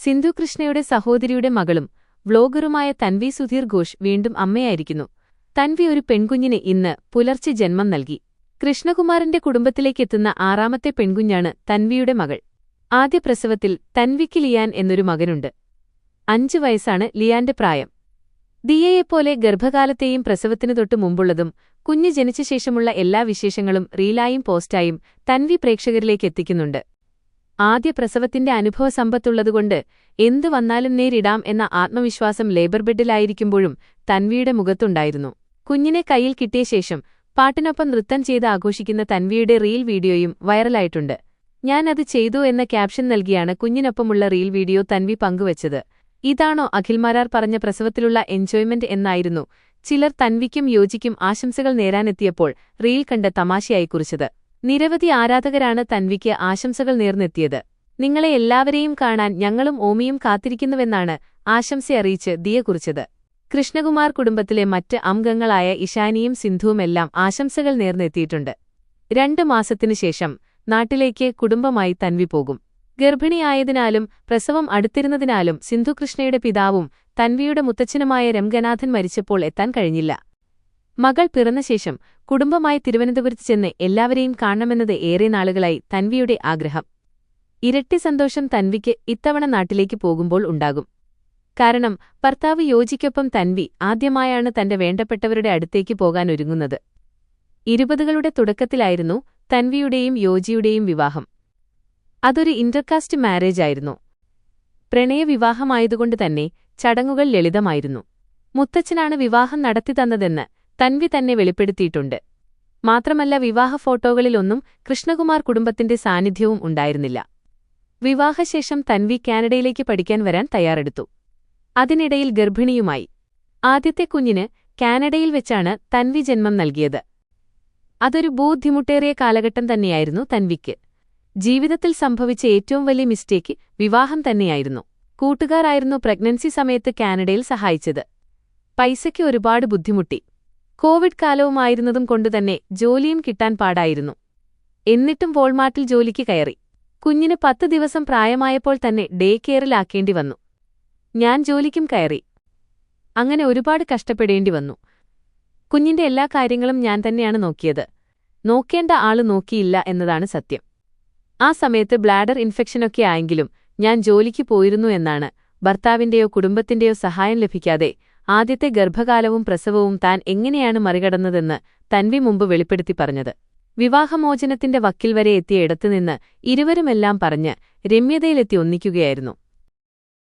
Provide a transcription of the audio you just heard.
സിന്ധു കൃഷ്ണയുടെ സഹോദരിയുടെ മകളും വ്ളോഗറുമായ തൻവി സുധീർ ഘോഷ് വീണ്ടും അമ്മയായിരിക്കുന്നു. തൻവി ഒരു പെൺകുഞ്ഞിന് ഇന്ന് പുലർച്ചെ ജന്മം നൽകി. കൃഷ്ണകുമാറിന്റെ കുടുംബത്തിലേക്കെത്തുന്ന 6ാമത്തെ പെൺകുഞ്ഞാണ് തൻവിയുടെ മകൾ. ആദ്യ പ്രസവത്തിൽ തൻവിക്ക് ലിയാൻ എന്നൊരു മകനുണ്ട്. 5 വയസ്സാണ് ലിയാന്റെ പ്രായം. ദിയയെപ്പോലെ ഗർഭകാലത്തെയും പ്രസവത്തിനു തൊട്ടു മുമ്പുള്ളതും കുഞ്ഞ് ജനിച്ച ശേഷമുള്ള എല്ലാ വിശേഷങ്ങളും റീലായും പോസ്റ്റായും തൻവി പ്രേക്ഷകരിലേക്കെത്തിക്കുന്നുണ്ട്. ആദ്യ പ്രസവത്തിന്റെ അനുഭവസമ്പത്തുള്ളതുകൊണ്ട് എന്തു വന്നാലും നേരിടാം എന്ന ആത്മവിശ്വാസം ലേബർ ബെഡിലായിരിക്കുമ്പോഴും തൻവിയുടെ മുഖത്തുണ്ടായിരുന്നു. കുഞ്ഞിനെ കയ്യിൽ കിട്ടിയ ശേഷം പാട്ടിനൊപ്പം നൃത്തം ചെയ്ത് ആഘോഷിക്കുന്ന തൻവിയുടെ റീൽ വീഡിയോയും വൈറലായിട്ടുണ്ട്. "ഞാൻ അത് ചെയ്തു" എന്ന ക്യാപ്ഷൻ നൽകിയാണ് കുഞ്ഞിനൊപ്പമുള്ള റീൽ വീഡിയോ തൻവി പങ്കുവച്ചത്. "ഇതാണോ അഖിൽമാരാർ പറഞ്ഞ പ്രസവത്തിലുള്ള എൻജോയ്മെന്റ്" എന്നായിരുന്നു ചിലർ തൻവിക്കും യോജിക്കും ആശംസകൾ നേരാനെത്തിയപ്പോൾ റീൽ കണ്ട് തമാശയായി കുറിച്ചത്. നിരവധി ആരാധകരാണ് തൻവിക്ക് ആശംസകൾ നേർന്നെത്തിയത്. "നിങ്ങളെ എല്ലാവരെയും കാണാൻ ഞങ്ങളും ഓമിയും കാത്തിരിക്കുന്നുവെന്നാണ് ആശംസയറിയിച്ച് ദിയ കുറിച്ചത്. കൃഷ്ണകുമാർ കുടുംബത്തിലെ മറ്റ് അംഗങ്ങളായ ഇഷാനിയും സിന്ധുവുമെല്ലാം ആശംസകൾ നേർന്നെത്തിയിട്ടുണ്ട്. 2 മാസത്തിനു ശേഷം നാട്ടിലേക്ക് കുടുംബമായി തൻവി പോകും. ഗർഭിണിയായതിനാലും പ്രസവം അടുത്തിരുന്നതിനാലും സിന്ധുകൃഷ്ണയുടെ പിതാവും തൻവിയുടെ മുത്തച്ഛനുമായ രംഗനാഥൻ മരിച്ചപ്പോൾ എത്താൻ കഴിഞ്ഞില്ല. മകൾ പിറന്നശേഷം കുടുംബമായി തിരുവനന്തപുരത്ത് ചെന്ന് എല്ലാവരെയും കാണണമെന്നത് ഏറെ നാളുകളായി തൻവിയുടെ ആഗ്രഹം. ഇരട്ടി സന്തോഷം തൻവിക്ക് ഇത്തവണ നാട്ടിലേക്ക് പോകുമ്പോൾ ഉണ്ടാകും. കാരണം ഭർത്താവ് യോജിക്കൊപ്പം തൻവി ആദ്യമായാണ് തന്റെ വേണ്ടപ്പെട്ടവരുടെ അടുത്തേക്ക് പോകാനൊരുങ്ങുന്നത്. 20കളുടെ തുടക്കത്തിലായിരുന്നു തൻവിയുടെയും യോജിയുടെയും വിവാഹം. അതൊരു ഇന്റർകാസ്റ്റ് മാരേജായിരുന്നു. പ്രണയവിവാഹമായതുകൊണ്ട് തന്നെ ചടങ്ങുകൾ ലളിതമായിരുന്നു. മുത്തച്ഛനാണ് വിവാഹം നടത്തിത്തന്നതെന്ന് തൻവി തന്നെ വെളിപ്പെടുത്തിയിട്ടുണ്ട്. മാത്രമല്ല, വിവാഹ ഫോട്ടോകളിലൊന്നും കൃഷ്ണകുമാർ കുടുംബത്തിന്റെ സാന്നിധ്യവും ഉണ്ടായിരുന്നില്ല. വിവാഹശേഷം തൻവി കാനഡയിലേക്ക് പഠിക്കാൻ വരാൻ തയ്യാറെടുത്തു. അതിനിടയിൽ ഗർഭിണിയുമായി. ആദ്യത്തെ കുഞ്ഞിന് കാനഡയിൽ വെച്ചാണ് തൻവി ജന്മം നൽകിയത്. അതൊരു ബുദ്ധിമുട്ടേറിയ കാലഘട്ടം തന്നെയായിരുന്നു തൻവിക്ക്. ജീവിതത്തിൽ സംഭവിച്ച ഏറ്റവും വലിയ മിസ്റ്റേക്ക് വിവാഹം തന്നെയായിരുന്നു. കൂട്ടുകാരായിരുന്നു പ്രഗ്നൻസി സമയത്ത് കാനഡയിൽ സഹായിച്ചത്. പൈസയ്ക്ക് ഒരുപാട് ബുദ്ധിമുട്ടി. കോവിഡ് കാലവുമായിരുന്നതും കൊണ്ടുതന്നെ ജോലിയും കിട്ടാൻ പാടായിരുന്നു. എന്നിട്ടും വോൾമാർട്ടിൽ ജോലിക്ക് കയറി. കുഞ്ഞിന് 10 ദിവസം പ്രായമായപ്പോൾ തന്നെ ഡേ കെയറിലാക്കേണ്ടി വന്നു. ഞാൻ ജോലിക്കും കയറി. അങ്ങനെ ഒരുപാട് കഷ്ടപ്പെടേണ്ടി വന്നു. കുഞ്ഞിന്റെ എല്ലാ കാര്യങ്ങളും ഞാൻ തന്നെയാണ് നോക്കിയത്. നോക്കേണ്ട ആള് നോക്കിയില്ല എന്നതാണ് സത്യം. ആ സമയത്ത് ബ്ലാഡർ ഇൻഫെക്ഷനൊക്കെ ആയെങ്കിലും ഞാൻ ജോലിക്ക് പോയിരുന്നു എന്നാണ് ഭർത്താവിന്റെയോ കുടുംബത്തിന്റെയോ സഹായം ലഭിക്കാതെ ആദ്യത്തെ ഗർഭകാലവും പ്രസവവും താൻ എങ്ങനെയാണ് മറികടന്നതെന്ന് തൻവി മുമ്പ് വെളിപ്പെടുത്തി പറഞ്ഞത്. വിവാഹമോചനത്തിന്റെ വക്കിൽ വരെ എത്തിയ ഇടത്തുനിന്ന് ഇരുവരുമെല്ലാം പറഞ്ഞ് രമ്യതയിലെത്തി ഒന്നിക്കുകയായിരുന്നു.